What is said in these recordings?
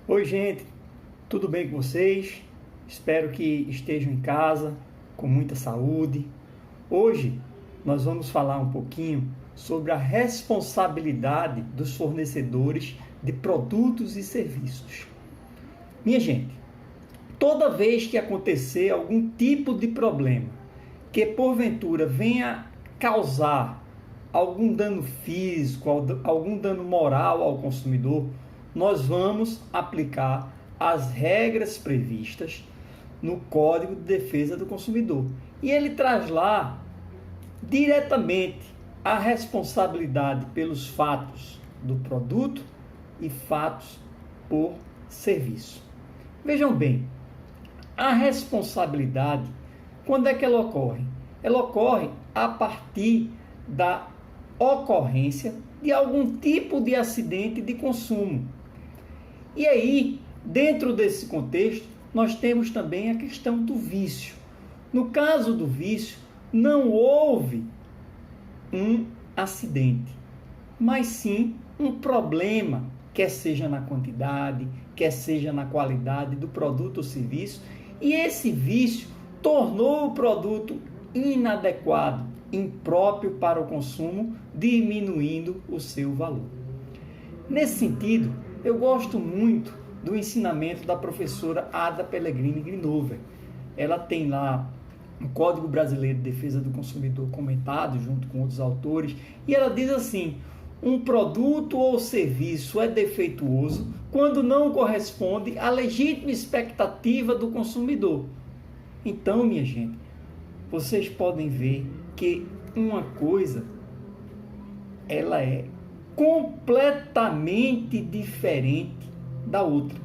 Oi, gente, tudo bem com vocês? Espero que estejam em casa com muita saúde. Hoje nós vamos falar um pouquinho sobre a responsabilidade dos fornecedores de produtos e serviços. Minha gente, toda vez que acontecer algum tipo de problema que porventura venha causar algum dano físico, algum dano moral ao consumidor, nós vamos aplicar as regras previstas no Código de Defesa do Consumidor. E ele traz lá diretamente a responsabilidade pelos fatos do produto e fatos por serviço. Vejam bem, a responsabilidade, quando é que ela ocorre? Ela ocorre a partir da ocorrência de algum tipo de acidente de consumo. E aí, dentro desse contexto, nós temos também a questão do vício. No caso do vício, não houve um acidente, mas sim um problema, quer seja na quantidade, quer seja na qualidade do produto ou serviço, e esse vício tornou o produto inadequado, impróprio para o consumo, diminuindo o seu valor. Nesse sentido, eu gosto muito do ensinamento da professora Ada Pellegrini Grinover. Ela tem lá o Código Brasileiro de Defesa do Consumidor comentado junto com outros autores, e ela diz assim: um produto ou serviço é defeituoso quando não corresponde à legítima expectativa do consumidor. Então, minha gente, vocês podem ver que uma coisa ela é completamente diferente da outra.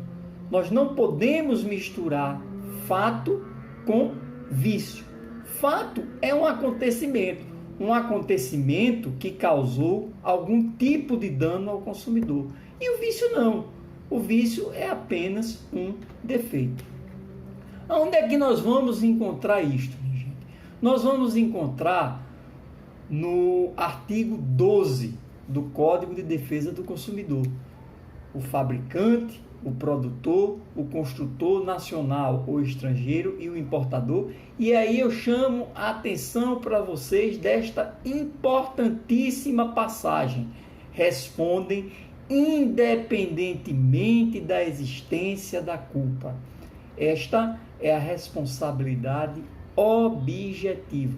Nós não podemos misturar fato com vício. Fato é um acontecimento que causou algum tipo de dano ao consumidor. E o vício não. O vício é apenas um defeito. Onde é que nós vamos encontrar isto, minha gente? Nós vamos encontrar no artigo 12 do Código de Defesa do Consumidor. O fabricante, o produtor, o construtor nacional ou estrangeiro e o importador. E aí eu chamo a atenção para vocês desta importantíssima passagem. Respondem independentemente da existência da culpa. Esta é a responsabilidade objetiva.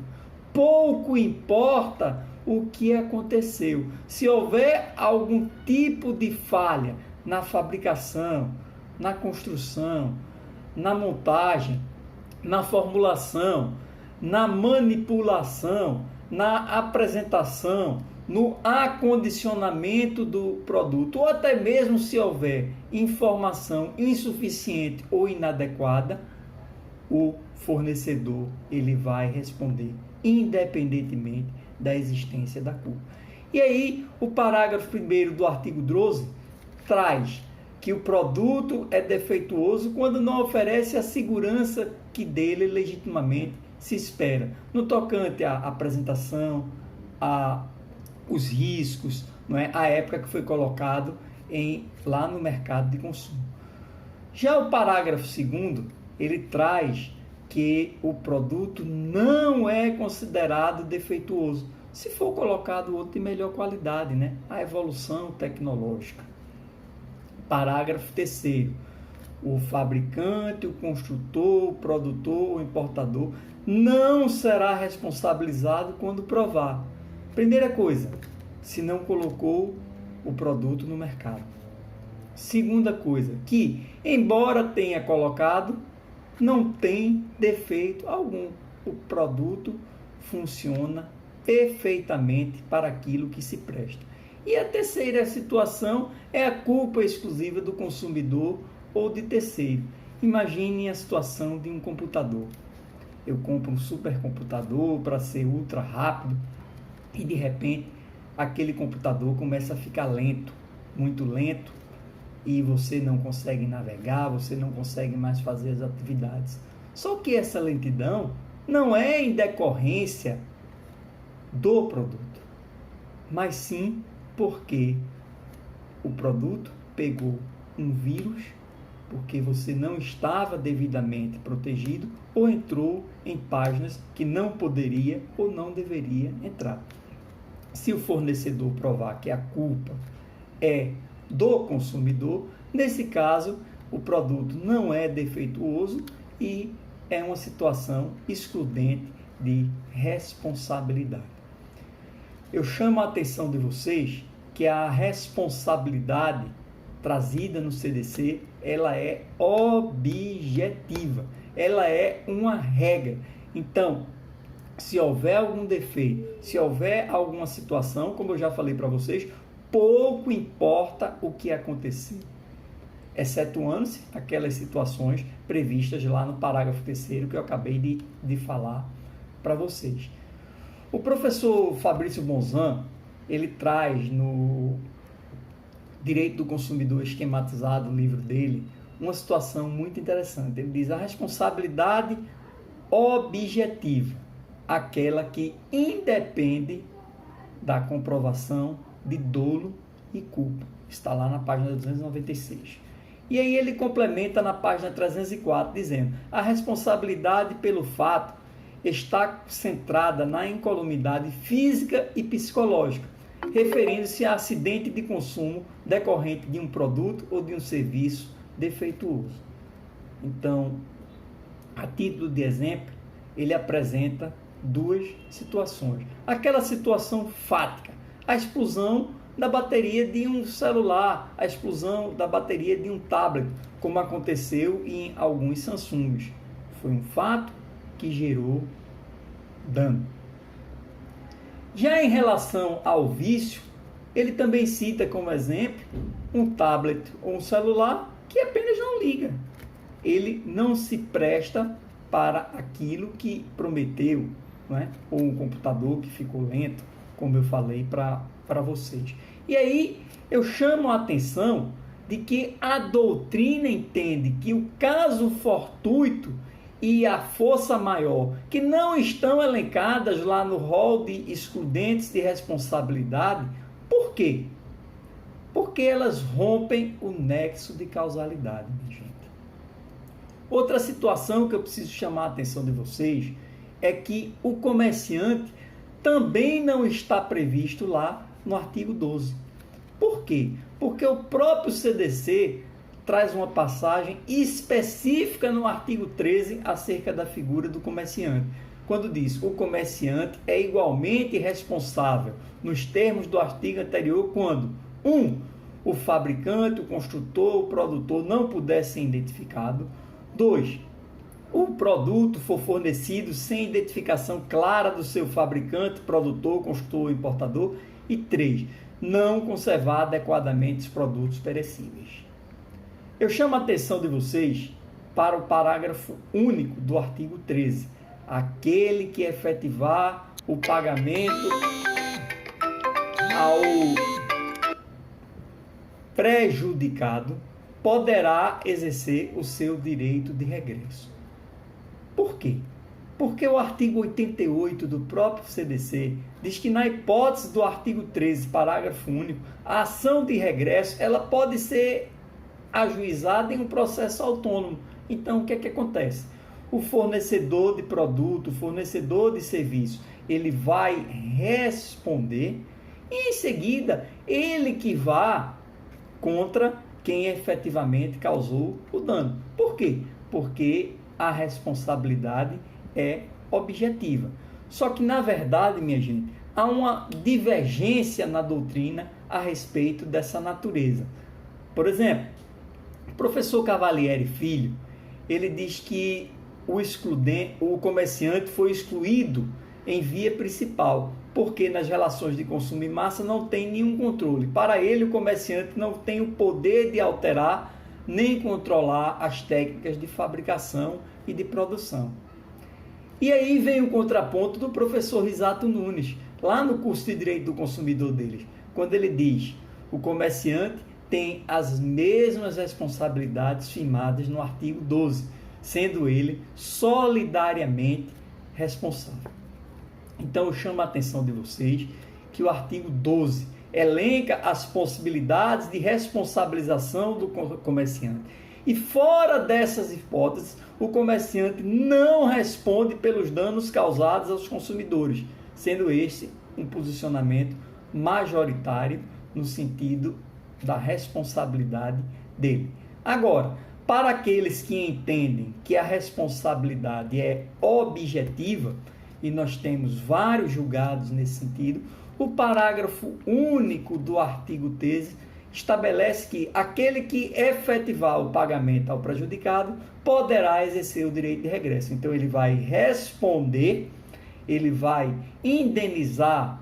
Pouco importa o que aconteceu. Se houver algum tipo de falha na fabricação, na construção, na montagem, na formulação, na manipulação, na apresentação, no acondicionamento do produto, ou até mesmo se houver informação insuficiente ou inadequada, o fornecedor ele vai responder independentemente da existência da culpa. E aí, o parágrafo 1º do artigo 12 traz que o produto é defeituoso quando não oferece a segurança que dele legitimamente se espera, no tocante à apresentação, a os riscos, não é? A época que foi colocado lá no mercado de consumo. Já o parágrafo 2º, ele traz que o produto não é considerado defeituoso se for colocado outro de melhor qualidade, né? A evolução tecnológica. Parágrafo 3º, o fabricante, o construtor, o produtor, o importador não será responsabilizado quando provar. Primeira coisa, se não colocou o produto no mercado. Segunda coisa, que embora tenha colocado, não tem defeito algum. O produto funciona perfeitamente para aquilo que se presta. E a terceira situação é a culpa exclusiva do consumidor ou de terceiro. Imagine a situação de um computador. Eu compro um supercomputador para ser ultra rápido e de repente aquele computador começa a ficar lento, muito lento, e você não consegue navegar, você não consegue mais fazer as atividades. Só que essa lentidão não é em decorrência do produto, mas sim porque o produto pegou um vírus porque você não estava devidamente protegido ou entrou em páginas que não poderia ou não deveria entrar. Se o fornecedor provar que a culpa é do consumidor, nesse caso, o produto não é defeituoso e é uma situação excludente de responsabilidade. Eu chamo a atenção de vocês que a responsabilidade trazida no CDC, ela é objetiva, ela é uma regra. Então, se houver algum defeito, se houver alguma situação, como eu já falei para vocês, pouco importa o que acontecer, excetuando-se aquelas situações previstas lá no parágrafo 3º que eu acabei de falar para vocês. O professor Fabrício Bonzan, ele traz no Direito do Consumidor Esquematizado, o livro dele, uma situação muito interessante. Ele diz: a responsabilidade objetiva, aquela que independe da comprovação de dolo e culpa. Está lá na página 296. E aí ele complementa na página 304, dizendo: a responsabilidade pelo fato está centrada na incolumidade física e psicológica, referindo-se a acidente de consumo decorrente de um produto ou de um serviço defeituoso. Então, a título de exemplo, ele apresenta duas situações. Aquela situação fática, a explosão da bateria de um celular, a explosão da bateria de um tablet, como aconteceu em alguns Samsungs. Foi um fato que gerou dano. Já em relação ao vício, ele também cita como exemplo um tablet ou um celular que apenas não liga. Ele não se presta para aquilo que prometeu, não é? Ou um computador que ficou lento, como eu falei para vocês. E aí eu chamo a atenção de que a doutrina entende que o caso fortuito e a força maior, que não estão elencadas lá no rol de excludentes de responsabilidade, por quê? Porque elas rompem o nexo de causalidade, minha gente. Outra situação que eu preciso chamar a atenção de vocês é que o comerciante também não está previsto lá no artigo 12. Por quê? Porque o próprio CDC traz uma passagem específica no artigo 13 acerca da figura do comerciante, quando diz: o comerciante é igualmente responsável, nos termos do artigo anterior, quando 1. O fabricante, o construtor, o produtor não puder ser identificado. 2. O produto for fornecido sem identificação clara do seu fabricante, produtor, construtor ou importador. E 3. Não conservar adequadamente os produtos perecíveis. Eu chamo a atenção de vocês para o parágrafo único do artigo 13. Aquele que efetivar o pagamento ao prejudicado poderá exercer o seu direito de regresso. Por quê? Porque o artigo 88 do próprio CDC diz que, na hipótese do artigo 13, parágrafo único, a ação de regresso ela pode ser ajuizada em um processo autônomo. Então, o que é que acontece? O fornecedor de produto, o fornecedor de serviço, ele vai responder e, em seguida, ele que vá contra quem efetivamente causou o dano. Por quê? Porque a responsabilidade é objetiva. Só que, na verdade, minha gente, há uma divergência na doutrina a respeito dessa natureza. Por exemplo, o professor Cavalieri Filho, ele diz que o comerciante foi excluído em via principal, porque nas relações de consumo em massa não tem nenhum controle. Para ele, o comerciante não tem o poder de alterar nem controlar as técnicas de fabricação e de produção. E aí vem o contraponto do professor Risato Nunes, lá no curso de Direito do Consumidor deles, quando ele diz: o comerciante tem as mesmas responsabilidades firmadas no artigo 12, sendo ele solidariamente responsável. Então eu chamo a atenção de vocês que o artigo 12 elenca as possibilidades de responsabilização do comerciante. E fora dessas hipóteses, o comerciante não responde pelos danos causados aos consumidores, sendo este um posicionamento majoritário no sentido da responsabilidade dele. Agora, para aqueles que entendem que a responsabilidade é objetiva, e nós temos vários julgados nesse sentido, o parágrafo único do artigo 13 estabelece que aquele que efetivar o pagamento ao prejudicado poderá exercer o direito de regresso. Então, ele vai responder, ele vai indenizar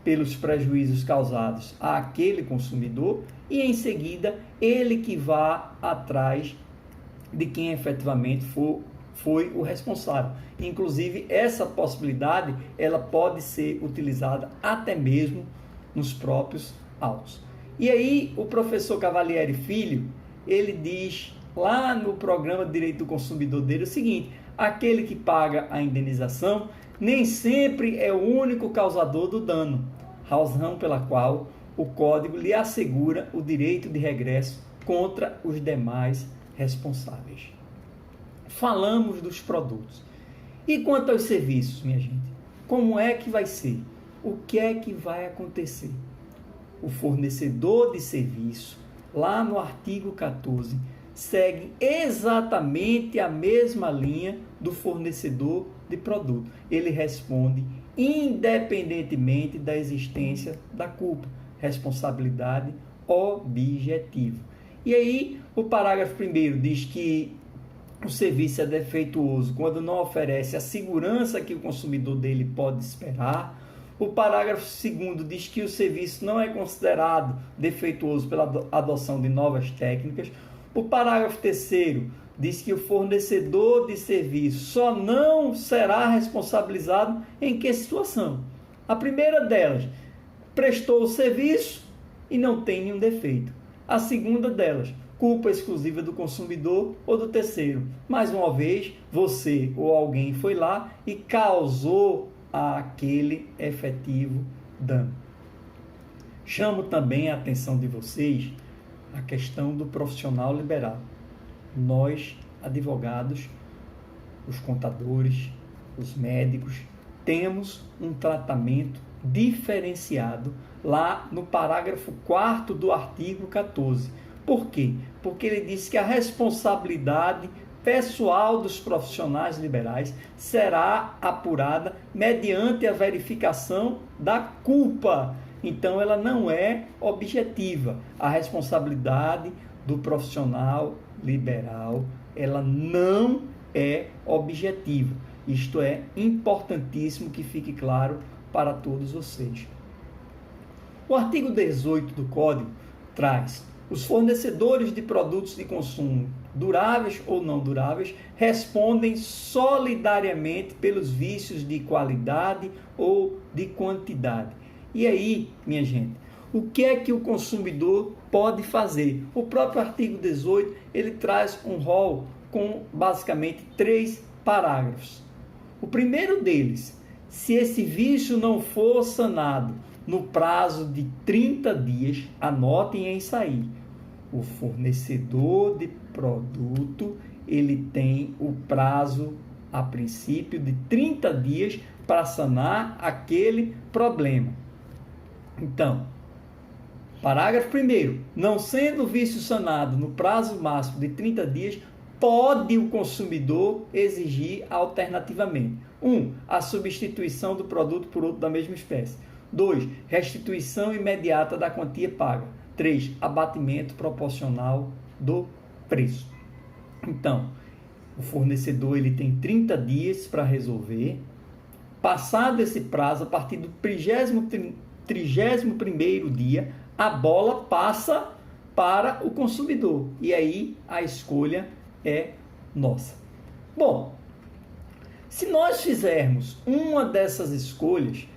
pelos prejuízos causados àquele consumidor e, em seguida, ele que vá atrás de quem efetivamente foi o responsável. Inclusive, essa possibilidade ela pode ser utilizada até mesmo nos próprios autos. E aí, o professor Cavalieri Filho, ele diz lá no programa de Direito do Consumidor dele o seguinte: aquele que paga a indenização nem sempre é o único causador do dano, razão pela qual o Código lhe assegura o direito de regresso contra os demais responsáveis. Falamos dos produtos. E quanto aos serviços, minha gente? Como é que vai ser? O que é que vai acontecer? O fornecedor de serviço, lá no artigo 14, segue exatamente a mesma linha do fornecedor de produto. Ele responde independentemente da existência da culpa, responsabilidade objetiva. E aí, o parágrafo 1º diz que o serviço é defeituoso quando não oferece a segurança que o consumidor dele pode esperar. O parágrafo 2º diz que o serviço não é considerado defeituoso pela adoção de novas técnicas. O parágrafo 3º diz que o fornecedor de serviço só não será responsabilizado em que situação? A primeira delas, prestou o serviço e não tem nenhum defeito. A segunda delas, culpa exclusiva do consumidor ou do terceiro. Mais uma vez, você ou alguém foi lá e causou aquele efetivo dano. Chamo também a atenção de vocês a questão do profissional liberal. Nós, advogados, os contadores, os médicos, temos um tratamento diferenciado lá no parágrafo 4º do artigo 14. Por quê? Porque ele diz que a responsabilidade pessoal dos profissionais liberais será apurada mediante a verificação da culpa. Então, ela não é objetiva. A responsabilidade do profissional liberal, ela não é objetiva. Isto é importantíssimo que fique claro para todos vocês. O artigo 18 do Código traz: os fornecedores de produtos de consumo, duráveis ou não duráveis, respondem solidariamente pelos vícios de qualidade ou de quantidade. E aí, minha gente, o que é que o consumidor pode fazer? O próprio artigo 18, ele traz um rol com basicamente 3 parágrafos. O primeiro deles: se esse vício não for sanado no prazo de 30 dias, anotem em sair, o fornecedor de produto, ele tem o prazo, a princípio, de 30 dias para sanar aquele problema. Então, parágrafo 1º, não sendo o vício sanado no prazo máximo de 30 dias, pode o consumidor exigir alternativamente: 1. A substituição do produto por outro da mesma espécie. 2. Restituição imediata da quantia paga. 3. Abatimento proporcional do preço. Então, o fornecedor ele tem 30 dias para resolver. Passado esse prazo, a partir do 31º dia, a bola passa para o consumidor. E aí a escolha é nossa. Bom, se nós fizermos uma dessas escolhas,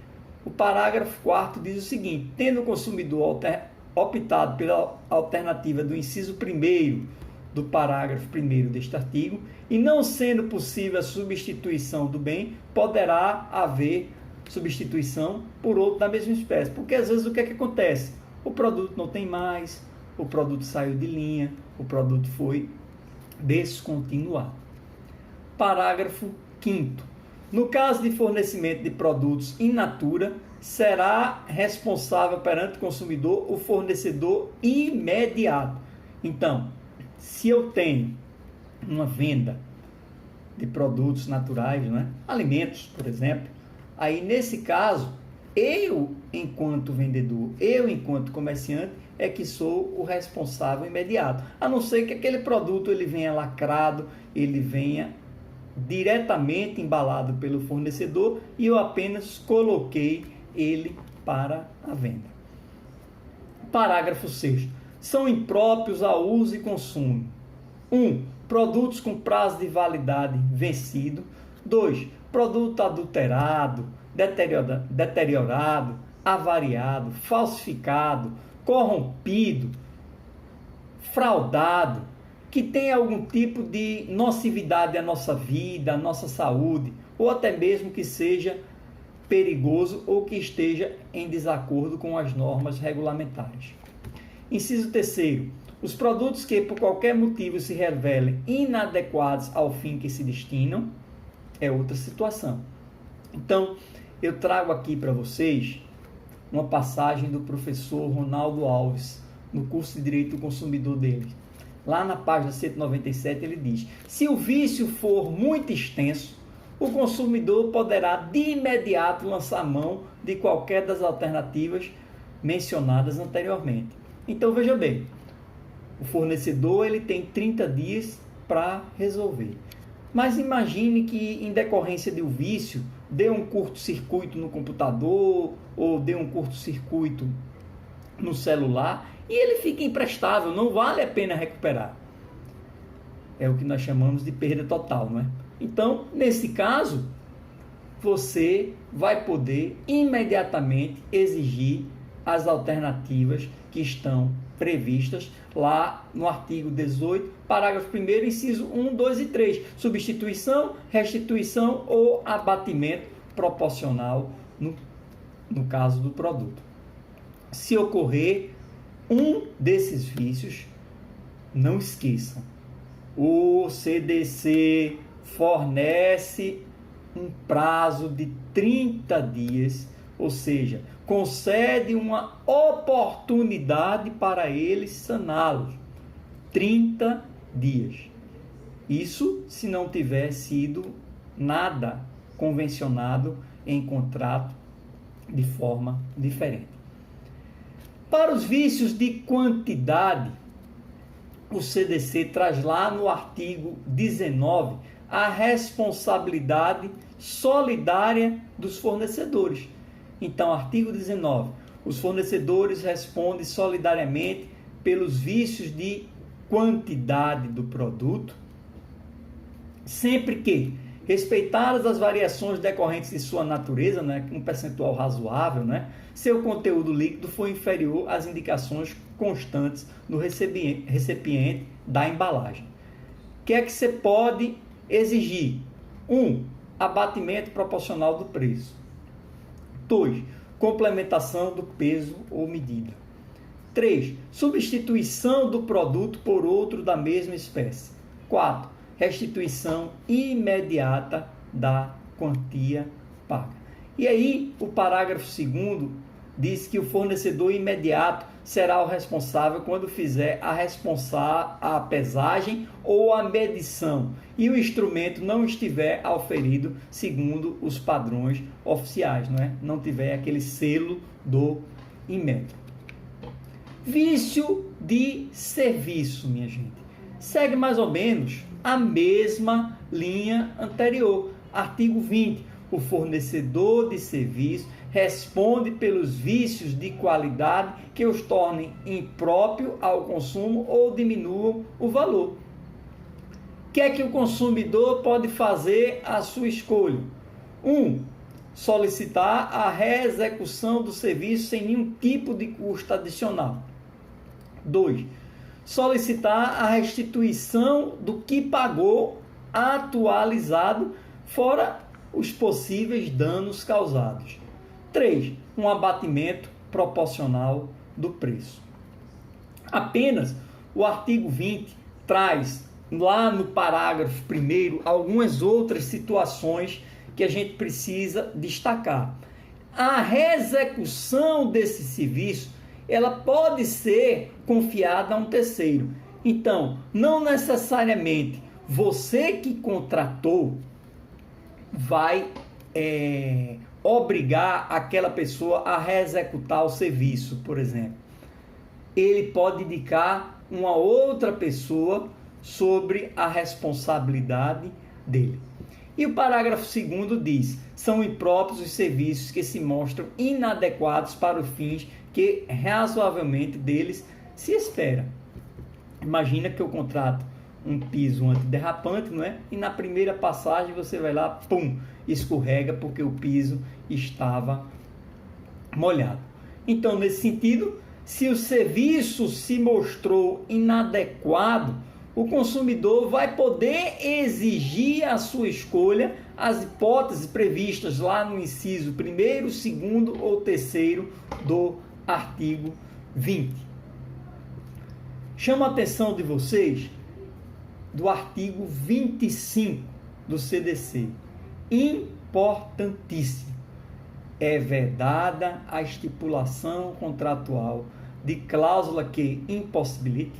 o parágrafo 4º diz o seguinte: tendo o consumidor optado pela alternativa do inciso 1º do parágrafo 1º deste artigo, e não sendo possível a substituição do bem, poderá haver substituição por outro da mesma espécie. Porque às vezes o que é que acontece? O produto não tem mais, o produto saiu de linha, o produto foi descontinuado. Parágrafo 5º. No caso de fornecimento de produtos in natura, será responsável perante o consumidor o fornecedor imediato. Então, se eu tenho uma venda de produtos naturais, né? Alimentos, por exemplo, aí nesse caso, eu, enquanto vendedor, eu, enquanto comerciante, é que sou o responsável imediato. A não ser que aquele produto ele venha lacrado, ele venha diretamente embalado pelo fornecedor e eu apenas coloquei ele para a venda. Parágrafo 6º. São impróprios a uso e consumo. 1. Produtos com prazo de validade vencido. 2. Produto adulterado, deteriorado, avariado, falsificado, corrompido, fraudado, que tem algum tipo de nocividade à nossa vida, à nossa saúde, ou até mesmo que seja perigoso ou que esteja em desacordo com as normas regulamentares. Inciso 3º. Os produtos que por qualquer motivo se revelem inadequados ao fim que se destinam é outra situação. Então, eu trago aqui para vocês uma passagem do professor Ronaldo Alves, no curso de Direito do Consumidor dele. Lá na página 197 ele diz: se o vício for muito extenso, o consumidor poderá de imediato lançar mão de qualquer das alternativas mencionadas anteriormente. Então veja bem, o fornecedor ele tem 30 dias para resolver. Mas imagine que em decorrência de um vício, dê um curto-circuito no computador ou dê um curto-circuito no celular e ele fica imprestável, não vale a pena recuperar. É o que nós chamamos de perda total, não é? Então, nesse caso, você vai poder imediatamente exigir as alternativas que estão previstas lá no artigo 18, parágrafo 1º, inciso 1, 2 e 3. Substituição, restituição ou abatimento proporcional no caso do produto. Se ocorrer um desses vícios, não esqueçam, o CDC fornece um prazo de 30 dias, ou seja, concede uma oportunidade para eles saná-los. 30 dias. Isso se não tiver sido nada convencionado em contrato de forma diferente. Para os vícios de quantidade, o CDC traz lá no artigo 19 a responsabilidade solidária dos fornecedores. Então, artigo 19, os fornecedores respondem solidariamente pelos vícios de quantidade do produto, sempre que, respeitadas as variações decorrentes de sua natureza, né, um percentual razoável, né, seu conteúdo líquido for inferior às indicações constantes no recipiente da embalagem. O que é que você pode exigir? 1. Abatimento proporcional do preço. 2. Complementação do peso ou medida. 3. Substituição do produto por outro da mesma espécie. 4. Restituição imediata da quantia paga. E aí, o parágrafo 2º diz que o fornecedor imediato será o responsável quando fizer a pesagem ou a medição e o instrumento não estiver auferido segundo os padrões oficiais, não tiver aquele selo do Inmetro. Vício de serviço, minha gente. Segue mais ou menos a mesma linha anterior. Artigo 20. O fornecedor de serviço responde pelos vícios de qualidade que os tornem impróprio ao consumo ou diminuam o valor. O que é que o consumidor pode fazer à sua escolha? 1. Solicitar a reexecução do serviço sem nenhum tipo de custo adicional. 2. Solicitar a restituição do que pagou atualizado, fora os possíveis danos causados. 3. Um abatimento proporcional do preço. Apenas o artigo 20 traz lá no parágrafo primeiro, algumas outras situações que a gente precisa destacar. A reexecução desse serviço, ela pode ser confiada a um terceiro. Então, não necessariamente você que contratou vai obrigar aquela pessoa a reexecutar o serviço, por exemplo. Ele pode indicar uma outra pessoa sobre a responsabilidade dele. E o parágrafo 2º diz: são impróprios os serviços que se mostram inadequados para os fins que razoavelmente deles se espera. Imagina que eu contrato um piso antiderrapante, não é? E na primeira passagem você vai lá, pum, escorrega porque o piso estava molhado. Então, nesse sentido, se o serviço se mostrou inadequado, o consumidor vai poder exigir a sua escolha as hipóteses previstas lá no inciso 1º, 2º ou 3º do artigo 20. Chamo a atenção de vocês do artigo 25 do CDC. Importantíssimo. É vedada a estipulação contratual de cláusula que impossibilite,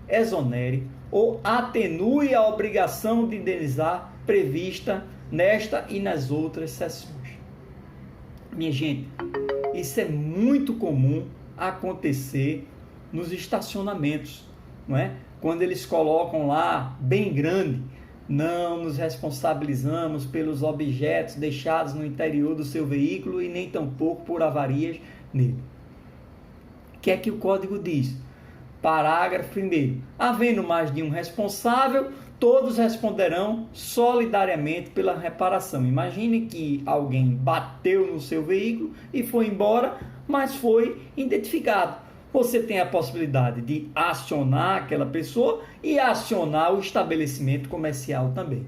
exonere ou atenue a obrigação de indenizar prevista nesta e nas outras seções. Minha gente, isso é muito comum acontecer nos estacionamentos, não é? Quando eles colocam lá bem grande: não nos responsabilizamos pelos objetos deixados no interior do seu veículo e nem tampouco por avarias nele. O que é que o código diz? Parágrafo 1º. Havendo mais de um responsável, todos responderão solidariamente pela reparação. Imagine que alguém bateu no seu veículo e foi embora, mas foi identificado. Você tem a possibilidade de acionar aquela pessoa e acionar o estabelecimento comercial também.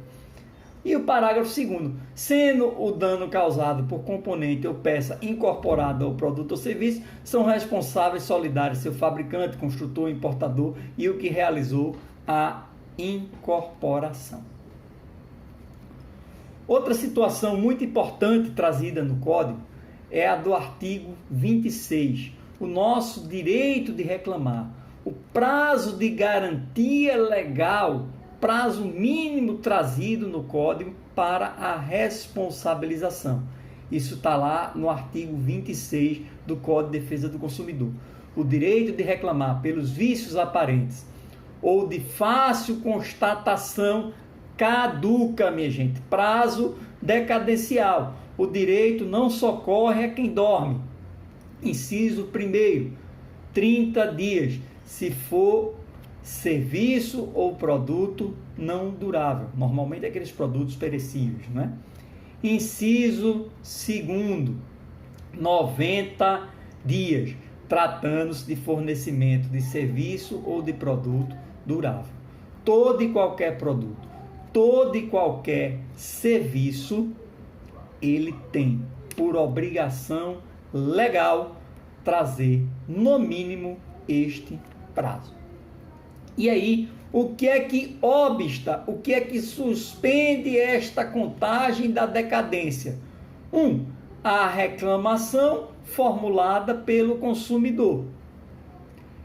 E o parágrafo 2º, sendo o dano causado por componente ou peça incorporada ao produto ou serviço, são responsáveis solidários seu fabricante, construtor, importador e o que realizou a incorporação. Outra situação muito importante trazida no Código é a do artigo 26, o nosso direito de reclamar. O prazo de garantia legal, prazo mínimo trazido no Código para a responsabilização. Isso está lá no artigo 26 do Código de Defesa do Consumidor. O direito de reclamar pelos vícios aparentes ou de fácil constatação caduca, minha gente. Prazo decadencial. O direito não socorre a quem dorme. Inciso 1º, 30 dias, se for serviço ou produto não durável, normalmente aqueles produtos perecíveis, né? Inciso 2º, 90 dias, tratando-se de fornecimento de serviço ou de produto durável. Todo e qualquer produto, todo e qualquer serviço, ele tem por obrigação legal trazer no mínimo este prazo. E aí, o que é que obsta, o que é que suspende esta contagem da decadência? 1. A reclamação formulada pelo consumidor.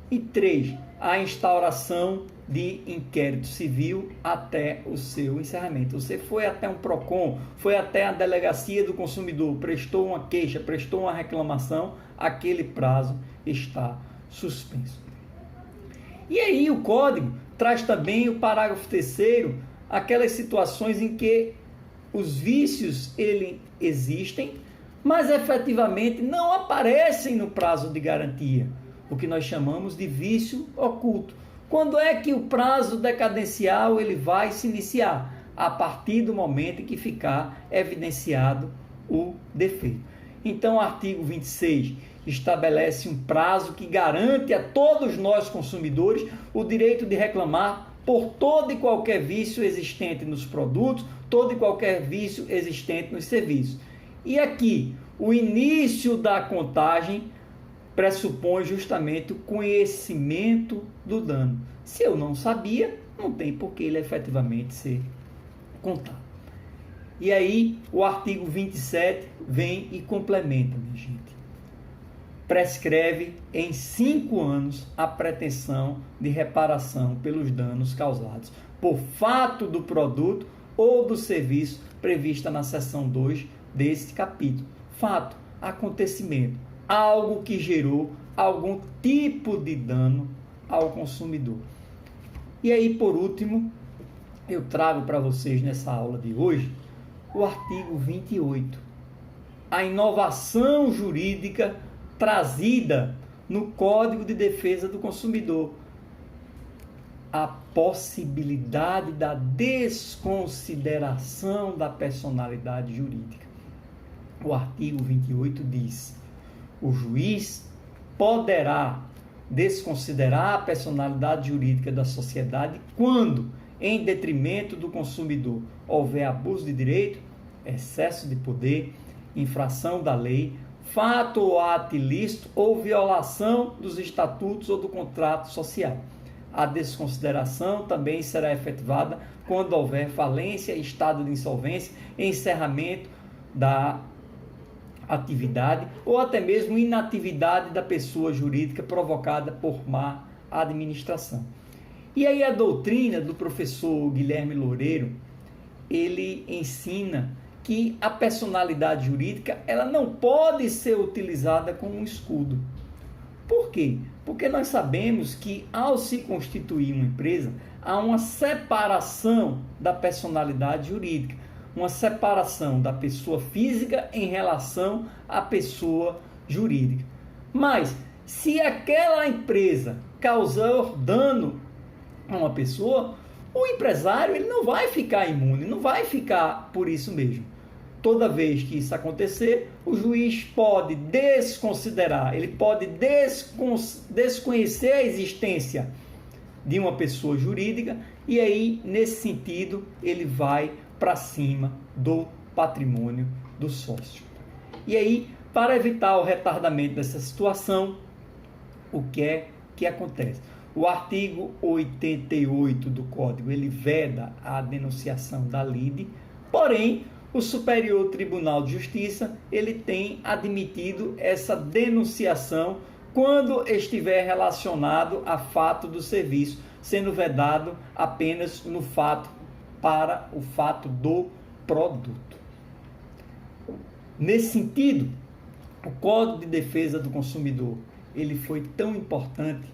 E 3. A instauração de inquérito civil até o seu encerramento. Você foi até um PROCON, foi até a delegacia do consumidor, prestou uma queixa, prestou uma reclamação, aquele prazo está suspenso. E aí o Código traz também o parágrafo 3º, aquelas situações em que os vícios existem, mas efetivamente não aparecem no prazo de garantia, o que nós chamamos de vício oculto. Quando é que o prazo decadencial ele vai se iniciar? A partir do momento em que ficar evidenciado o defeito. Então, o artigo 26 estabelece um prazo que garante a todos nós consumidores o direito de reclamar por todo e qualquer vício existente nos produtos, todo e qualquer vício existente nos serviços. E aqui, o início da contagem pressupõe justamente o conhecimento do dano. Se eu não sabia, não tem por que ele efetivamente ser contado. E aí o artigo 27 vem e complementa, minha gente. Prescreve em 5 anos a pretensão de reparação pelos danos causados por fato do produto ou do serviço prevista na seção 2 deste capítulo. Fato, acontecimento, algo que gerou algum tipo de dano ao consumidor. E aí, por último, eu trago para vocês nessa aula de hoje o artigo 28, a inovação jurídica trazida no Código de Defesa do Consumidor, a possibilidade da desconsideração da personalidade jurídica. O artigo 28 diz: o juiz poderá desconsiderar a personalidade jurídica da sociedade quando, em detrimento do consumidor, houver abuso de direito, excesso de poder, infração da lei, fato ou ato ilícito ou violação dos estatutos ou do contrato social. A desconsideração também será efetivada quando houver falência, estado de insolvência, encerramento da atividade ou até mesmo inatividade da pessoa jurídica provocada por má administração. E aí a doutrina do professor Guilherme Loureiro, ele ensina que a personalidade jurídica ela não pode ser utilizada como um escudo. Por quê? Porque nós sabemos que ao se constituir uma empresa, há uma separação da personalidade jurídica, uma separação da pessoa física em relação à pessoa jurídica. Mas, se aquela empresa causar dano a uma pessoa, o empresário ele não vai ficar imune, não vai ficar por isso mesmo. Toda vez que isso acontecer, o juiz pode desconsiderar, ele pode desconhecer a existência de uma pessoa jurídica e aí, nesse sentido, ele vai para cima do patrimônio do sócio. E aí, para evitar o retardamento dessa situação, o que é que acontece? O artigo 88 do Código, ele veda a denunciação da lide, porém, o Superior Tribunal de Justiça, ele tem admitido essa denunciação quando estiver relacionado a fato do serviço, sendo vedado apenas no fato para o fato do produto. Nesse sentido, o Código de Defesa do Consumidor, ele foi tão importante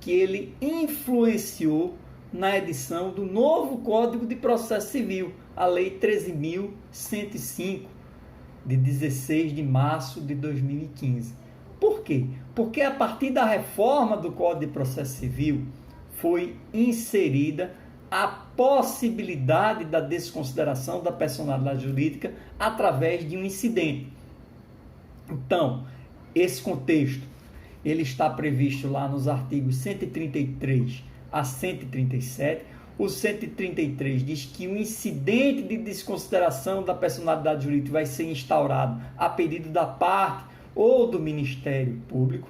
que ele influenciou na edição do novo Código de Processo Civil, a Lei 13.105, de 16 de março de 2015. Por quê? Porque a partir da reforma do Código de Processo Civil foi inserida a possibilidade da desconsideração da personalidade jurídica através de um incidente. Então, esse contexto, ele está previsto lá nos artigos 133 a 137. O 133 diz que o incidente de desconsideração da personalidade jurídica vai ser instaurado a pedido da parte ou do Ministério Público.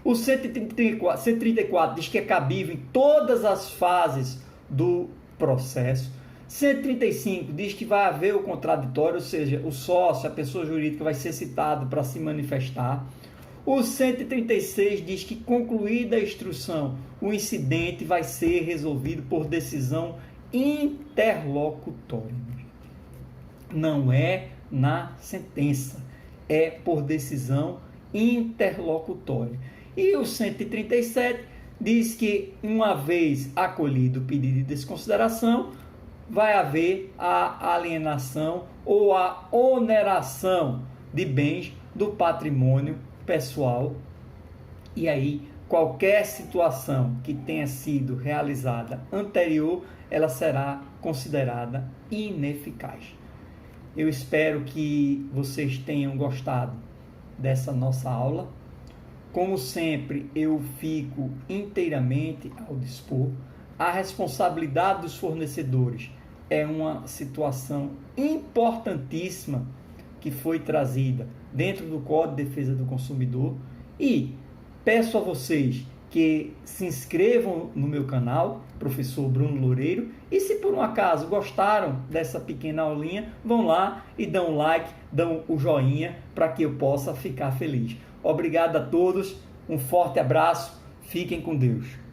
O 134 diz que é cabível em todas as fases do processo. 135 diz que vai haver o contraditório, ou seja, o sócio, a pessoa jurídica, vai ser citado para se manifestar. O 136 diz que, concluída a instrução, o incidente vai ser resolvido por decisão interlocutória. Não é na sentença, é por decisão interlocutória. E o 137 diz que, uma vez acolhido o pedido de desconsideração, vai haver a alienação ou a oneração de bens do patrimônio pessoal. E aí, qualquer situação que tenha sido realizada anterior, ela será considerada ineficaz. Eu espero que vocês tenham gostado dessa nossa aula. Como sempre, eu fico inteiramente ao dispor. A responsabilidade dos fornecedores é uma situação importantíssima que foi trazida dentro do Código de Defesa do Consumidor e peço a vocês que se inscrevam no meu canal, Professor Bruno Loureiro, e se por um acaso gostaram dessa pequena aulinha, vão lá e dão um like, dão o joinha para que eu possa ficar feliz. Obrigado a todos, um forte abraço, fiquem com Deus.